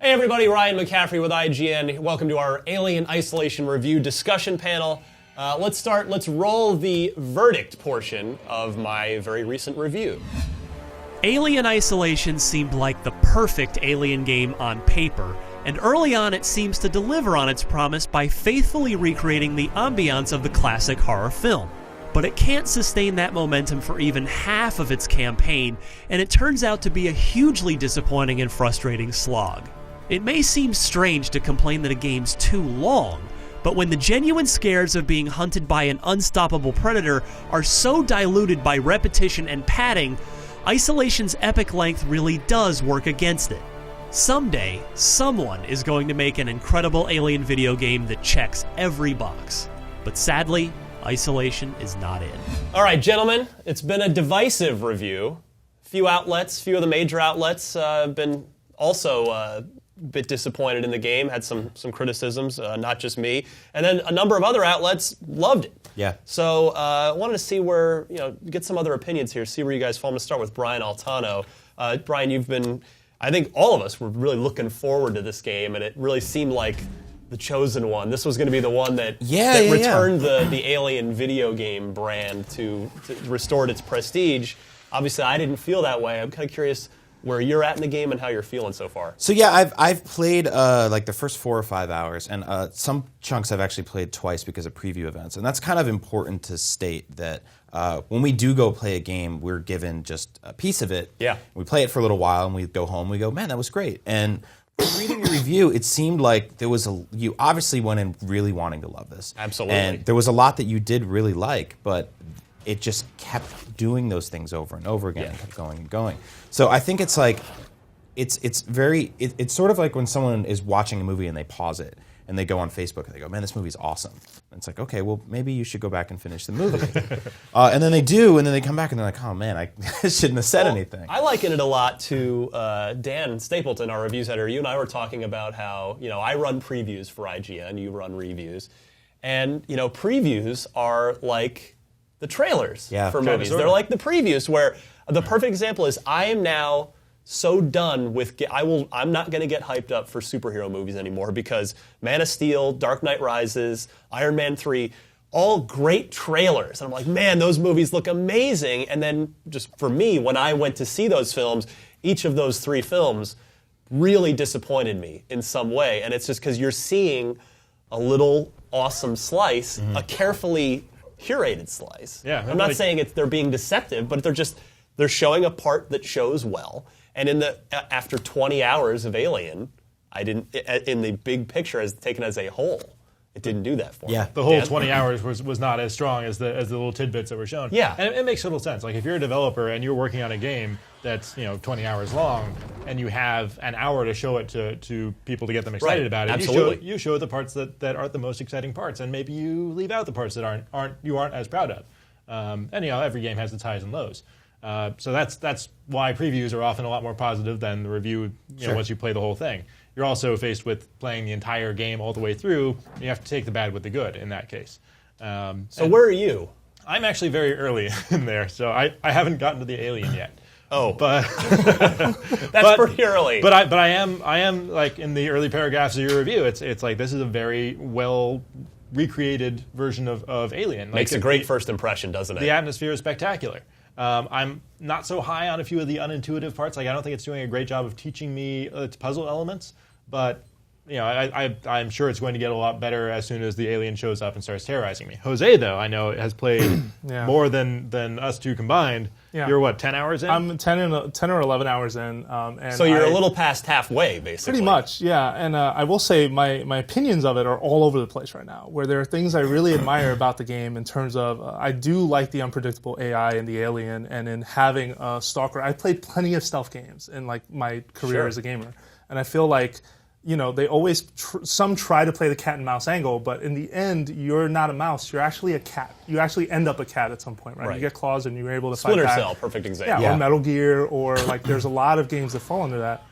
Hey everybody, Ryan McCaffrey with IGN. Welcome to our Alien Isolation review discussion panel. Let's roll the verdict portion of my very recent review. Alien Isolation seemed like the perfect Alien game on paper, and early on it seems to deliver on its promise by faithfully recreating the ambiance of the classic horror film. But it can't sustain that momentum for even half of its campaign, and it turns out to be a hugely disappointing and frustrating slog. It may seem strange to complain that a game's too long, but when the genuine scares of being hunted by an unstoppable predator are so diluted by repetition and padding, Isolation's epic length really does work against it. Someday, someone is going to make an incredible Alien video game that checks every box. But sadly, Isolation is not in. All right, gentlemen, it's been a divisive review. Few of the major outlets have been also a bit disappointed in the game, had some criticisms, not just me. And then a number of other outlets loved it. Yeah. So I wanted to see where, get some other opinions here, see where you guys fall. I'm going to start with Brian Altano. Brian, I think all of us were really looking forward to this game, and it really seemed like the chosen one. This was going to be the one that returned the Alien video game brand to restored its prestige. Obviously, I didn't feel that way. I'm kind of curious where you're at in the game and how you're feeling so far. So yeah, I've played like the first 4 or 5 hours, and some chunks I've actually played twice because of preview events, and that's kind of important to state that when we do go play a game, we're given just a piece of it. Yeah. We play it for a little while, and we go home. We go, man, that was great. And reading your review, it seemed like you obviously went in really wanting to love this. Absolutely. And there was a lot that you did really like, but it just kept doing those things over and over again, and kept going and going. So I think it's like, it's sort of like when someone is watching a movie and they pause it and they go on Facebook and they go, man, this movie's awesome. And it's like, okay, well, maybe you should go back and finish the movie. And then they do, and then they come back and they're like, oh man, I shouldn't have said anything. I liken it a lot to Dan Stapleton, our reviews editor. You and I were talking about how, I run previews for IGN, you run reviews. And, previews are like the trailers for movies. They're like the previews, where the perfect example is I am now so done with I'm not going to get hyped up for superhero movies anymore, because Man of Steel, Dark Knight Rises, Iron Man 3, all great trailers. And I'm like, man, those movies look amazing. And then just for me, when I went to see those films, each of those 3 films really disappointed me in some way. And it's just because you're seeing a little awesome slice, a carefully curated slice. Yeah, I'm not saying they're being deceptive, but they're showing a part that shows well. And after 20 hours of Alien, in the big picture as taken as a whole, it didn't do that for me. The whole 20 hours was not as strong as the little tidbits that were shown. Yeah. And it makes total sense. Like, if you're a developer and you're working on a game that's 20 hours long, and you have an hour to show it to people to get them excited about it, Absolutely. you show the parts that aren't the most exciting parts, and maybe you leave out the parts that you aren't as proud of. And every game has its highs and lows. So that's why previews are often a lot more positive than the review. Once you play the whole thing, you're also faced with playing the entire game all the way through. You have to take the bad with the good in that case. So where are you? I'm actually very early in there, so I haven't gotten to the Alien yet. Oh, but that's pretty early. But I am like in the early paragraphs of your review. It's like, this is a very well recreated version of Alien. Makes a great first impression, doesn't it? The atmosphere is spectacular. I'm not so high on a few of the unintuitive parts. Like, I don't think it's doing a great job of teaching me its puzzle elements, but I'm sure it's going to get a lot better as soon as the Alien shows up and starts terrorizing me. Jose, though, I know has played more than us two combined. Yeah. You're what, 10 hours in? I'm 10 or 11 hours in. And so you're a little past halfway, basically. Pretty much, yeah. And I will say my opinions of it are all over the place right now, where there are things I really admire about the game in terms of I do like the unpredictable AI in the Alien, and in having a stalker. I played plenty of stealth games in like my career as a gamer, and I feel like they always some try to play the cat and mouse angle, but in the end, you're not a mouse. You're actually a cat. You actually end up a cat at some point, right? You get claws and you're able to Splinter fight back. Cell, perfect example. Yeah, or Metal Gear, or like there's a lot of games that fall under that.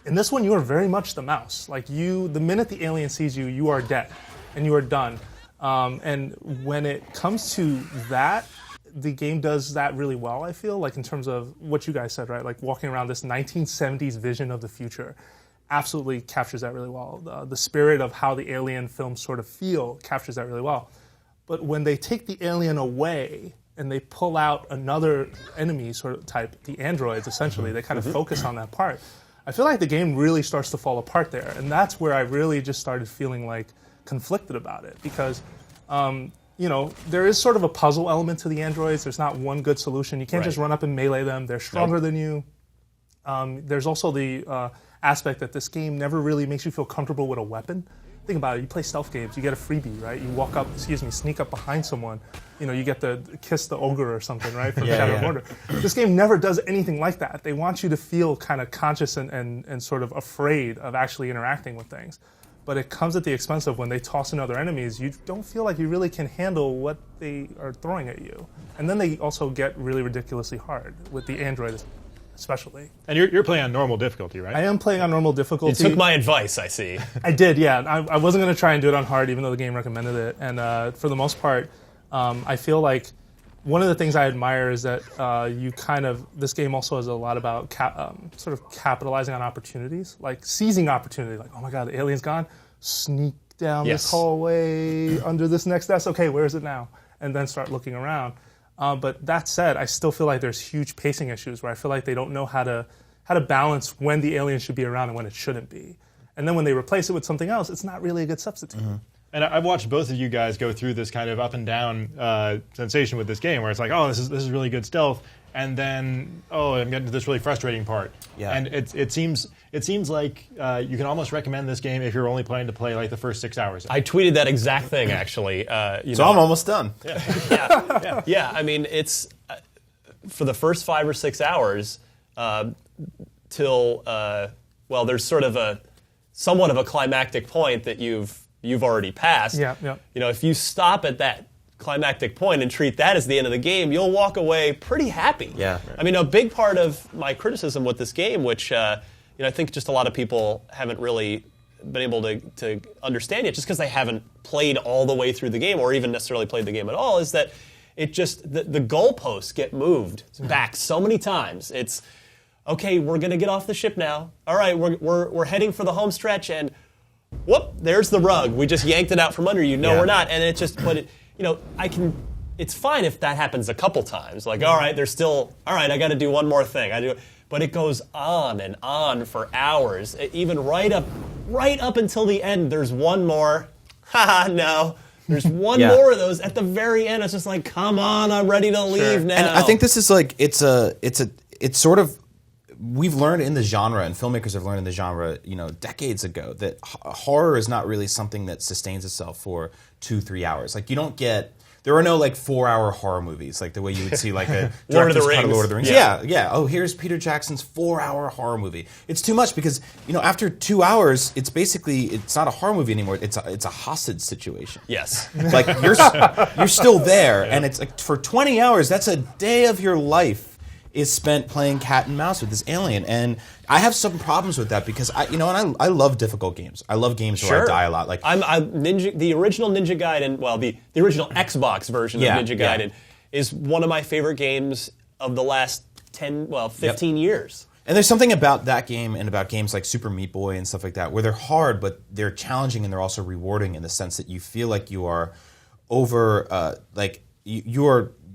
In this one, you are very much the mouse. Like the minute the alien sees you, you are dead, and you are done. And when it comes to that, the game does that really well, I feel, like in terms of what you guys said, right? Like walking around this 1970s vision of the future. absolutely captures that really well. The spirit of how the Alien films sort of feel captures that really well. But when they take the Alien away and they pull out another enemy sort of type, the androids essentially, they kind of focus on that part. I feel like the game really starts to fall apart there, and that's where I really just started feeling like conflicted about it because, there is sort of a puzzle element to the androids. There's not one good solution. You can't just run up and melee them. They're stronger than you. There's also the aspect that this game never really makes you feel comfortable with a weapon. Think about it. You play stealth games. You get a freebie, right? You sneak up behind someone. You get to kiss the ogre or something, right? From Shadow of Mordor. This game never does anything like that. They want you to feel kind of conscious and sort of afraid of actually interacting with things. But it comes at the expense of when they toss in other enemies, you don't feel like you really can handle what they are throwing at you. And then they also get really ridiculously hard with the android especially. And you're playing on normal difficulty, right? I am playing on normal difficulty. You took my advice, I see. I did, yeah. I wasn't going to try and do it on hard, even though the game recommended it. And for the most part, I feel like one of the things I admire is that this game also has a lot about sort of capitalizing on opportunities, like seizing opportunity. Like, oh my God, the alien's gone. Sneak down this hallway under this next desk. Okay, where is it now? And then start looking around. But that said, I still feel like there's huge pacing issues where I feel like they don't know how to balance when the alien should be around and when it shouldn't be. And then when they replace it with something else, it's not really a good substitute. Mm-hmm. And I've watched both of you guys go through this kind of up and down sensation with this game, where it's like, oh, this is really good stealth, and then I'm getting to this really frustrating part. Yeah. And it seems like you can almost recommend this game if you're only planning to play like the first 6 hours. I tweeted that exact thing actually. I'm almost done. Yeah. I mean, it's for the first 5 or 6 hours till there's sort of somewhat of a climactic point that you've already passed. Yeah. If you stop at that climactic point and treat that as the end of the game, you'll walk away pretty happy. Yeah. I mean, a big part of my criticism with this game, which I think just a lot of people haven't really been able to understand yet, just because they haven't played all the way through the game or even necessarily played the game at all, is that it just the goalposts get moved back so many times. It's okay, we're gonna get off the ship now. All right, we're heading for the home stretch, and whoop, there's the rug. We just yanked it out from under you. No, we're not. And it just it's fine if that happens a couple times. Like, all right, I got to do one more thing. But it goes on and on for hours. Even right up until the end, there's one more. No. There's one more of those at the very end. It's just like, come on, I'm ready to leave now. And I think this is like, it's sort of, we've learned in the genre, and filmmakers have learned in the genre, decades ago, that horror is not really something that sustains itself for 2-3 hours. Like, there are no like 4-hour horror movies, like the way you would see like a Lord of the Rings. Yeah. Oh, here's Peter Jackson's 4-hour horror movie. It's too much because after 2 hours, it's not a horror movie anymore. It's a hostage situation. Yes. Like you're still there, and it's like for 20 hours. That's a day of your life is spent playing cat and mouse with this alien, and I have some problems with that because I love difficult games. I love games where I die a lot. Like the original Ninja Gaiden, the original Xbox version of Ninja Gaiden is one of my favorite games of the last 15 years. And there's something about that game and about games like Super Meat Boy and stuff like that where they're hard, but they're challenging and they're also rewarding in the sense that you feel like you are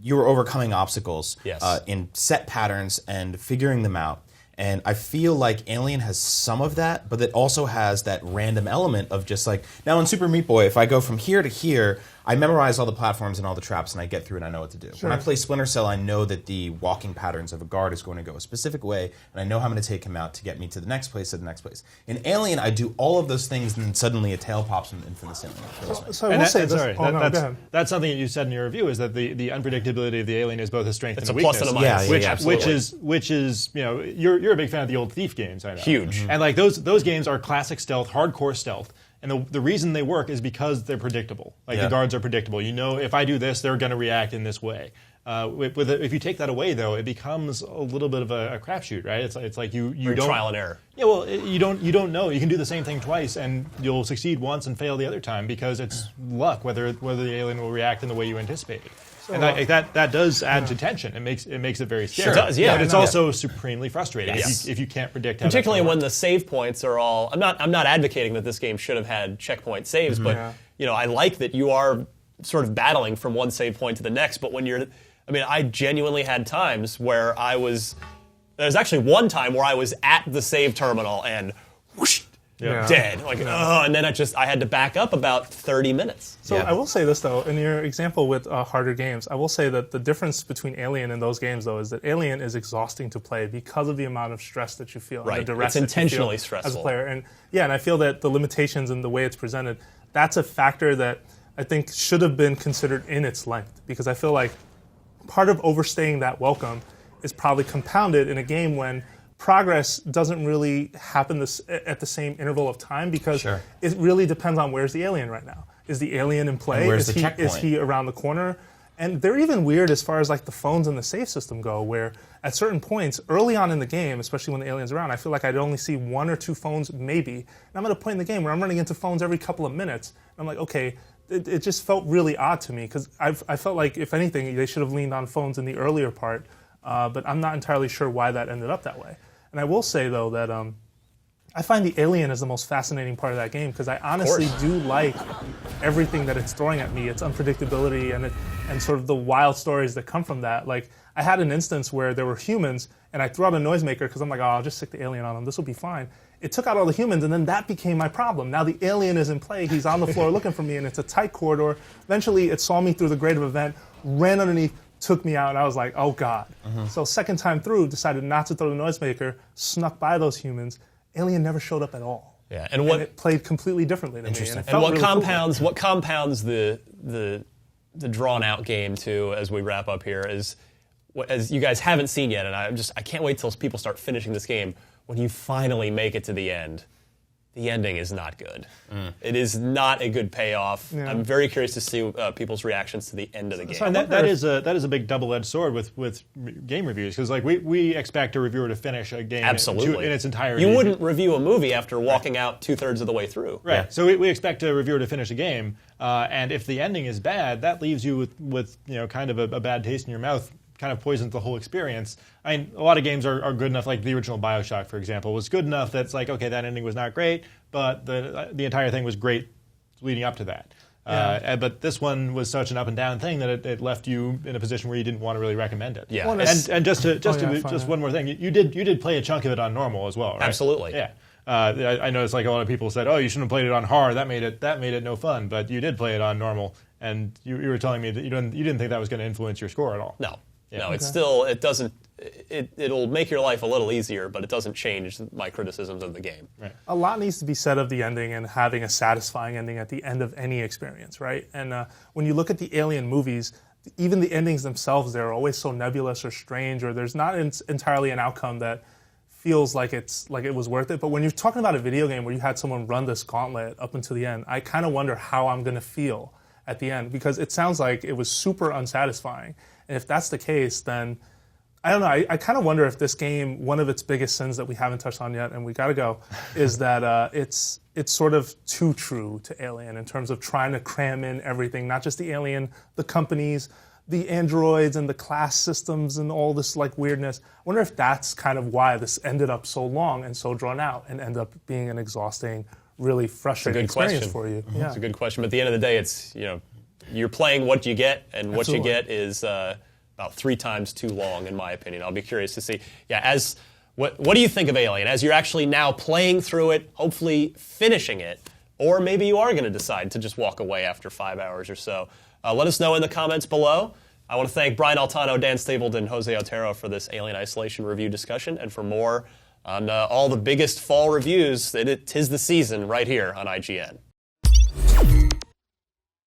you're overcoming obstacles in set patterns and figuring them out. And I feel like Alien has some of that, but it also has that random element of just like, now in Super Meat Boy, if I go from here to here, I memorize all the platforms and all the traps and I get through and I know what to do. Sure. When I play Splinter Cell, I know that the walking patterns of a guard is going to go a specific way, and I know how I'm going to take him out to get me to the next place, In Alien, I do all of those things, and then suddenly a tail pops from this alien. So I will say this. That's something that you said in your review, is that the unpredictability of the alien is both a strength and a weakness. It's a plus and a minus. Which is you're a big fan of the old Thief games, I know. Huge. Mm-hmm. And like those games are classic stealth, hardcore stealth. And the reason they work is because they're predictable. Like the guards are predictable. If I do this, they're going to react in this way. If you take that away, though, it becomes a little bit of a crapshoot, right? It's like you don't trial and error. Yeah, well, you don't know. You can do the same thing twice, and you'll succeed once and fail the other time because it's luck whether the alien will react in the way you anticipated. And that does add to tension. It makes it very scary. Sure. It does, yeah. But it's also supremely frustrating if you can't predict how particularly when the save points are all. I'm not advocating that this game should have had checkpoint saves, but I like that you are sort of battling from one save point to the next. But when I genuinely had times where there's actually one time where I was at the save terminal and whoosh, dead. And then I had to back up about 30 minutes. So I will say this, though. In your example with harder games, I will say that the difference between Alien and those games, though, is that Alien is exhausting to play because of the amount of stress that you feel. Right. And the duress it's intentionally that you feel stressful. as a player. And I feel that the limitations and the way it's presented, that's a factor that I think should have been considered in its length. Because I feel like part of overstaying that welcome is probably compounded in a game when progress doesn't really happen at the same interval of time, because it really depends on where's the alien right now. Is the alien in play? Is he around the corner? And they're even weird as far as like the phones and the save system go, where at certain points early on in the game, especially when the alien's around, I feel like I'd only see 1 or 2 phones maybe. And I'm at a point in the game where I'm running into phones every couple of minutes. And I'm like, okay, it just felt really odd to me, because I felt like, if anything, they should have leaned on phones in the earlier part. But I'm not entirely sure why that ended up that way. And I will say, though, that I find the alien is the most fascinating part of that game, because I honestly do like everything that it's throwing at me, its unpredictability and sort of the wild stories that come from that. Like, I had an instance where there were humans, and I threw out a noisemaker because I'm like, I'll just stick the alien on them. This will be fine. It took out all the humans, and then that became my problem. Now the alien is in play. He's on the floor looking for me, and it's a tight corridor. Eventually, it saw me through the grate of event, ran underneath, took me out, and I was like, oh, God. So second time through, decided not to throw the noisemaker, snuck by those humans. Alien never showed up at all. Yeah, and it played completely differently to me. And what compounds the drawn-out game, too, as we wrap up here, is, as you guys haven't seen yet, and I can't wait till people start finishing this game, when you finally make it to the end, the ending is not good. It is not a good payoff. Yeah. I'm very curious to see people's reactions to the end of the game. So that is a big double-edged sword with game reviews, because like we expect a reviewer to finish a game in its entirety. You wouldn't review a movie after walking out 2/3 of the way through. Right. Yeah. So we expect a reviewer to finish a game, and if the ending is bad, that leaves you with kind of a bad taste in your mouth. Kind of poisons the whole experience. I mean, a lot of games are good enough, like the original BioShock, for example, was good enough that it's like, okay, that ending was not great, but the entire thing was great leading up to that. Yeah. But this one was such an up and down thing that it left you in a position where you didn't want to really recommend it. Yeah. And just one more thing, you did play a chunk of it on normal as well, right? Absolutely. Yeah. I noticed like a lot of people said, oh, you shouldn't have played it on hard. That made it no fun. But you did play it on normal, and you were telling me that you didn't think that was going to influence your score at all. No. Yeah. No, it doesn't. It'll make your life a little easier, but it doesn't change my criticisms of the game. Right. A lot needs to be said of the ending and having a satisfying ending at the end of any experience, right? And when you look at the Alien movies, even the endings themselves, they're always so nebulous or strange, or there's not entirely an outcome that feels like it was worth it. But when you're talking about a video game where you had someone run this gauntlet up until the end, I kind of wonder how I'm going to feel at the end, because it sounds like it was super unsatisfying. And if that's the case, then I don't know. I kind of wonder if this game, one of its biggest sins that we haven't touched on yet, and we got to go, is that it's sort of too true to Alien in terms of trying to cram in everything, not just the Alien, the companies, the androids, and the class systems, and all this like weirdness. I wonder if that's kind of why this ended up so long and so drawn out, and ended up being an exhausting, really frustrating experience for you. Yeah. It's a good question. But at the end of the day, it's you're playing what you get, and what you get is about 3 times too long, in my opinion. I'll be curious to see. Yeah, what do you think of Alien? As you're actually now playing through it, hopefully finishing it, or maybe you are going to decide to just walk away after 5 hours or so. Let us know in the comments below. I want to thank Brian Altano, Dan Stapleton, and Jose Otero for this Alien Isolation review discussion, and for more on all the biggest fall reviews, 'tis the season right here on IGN.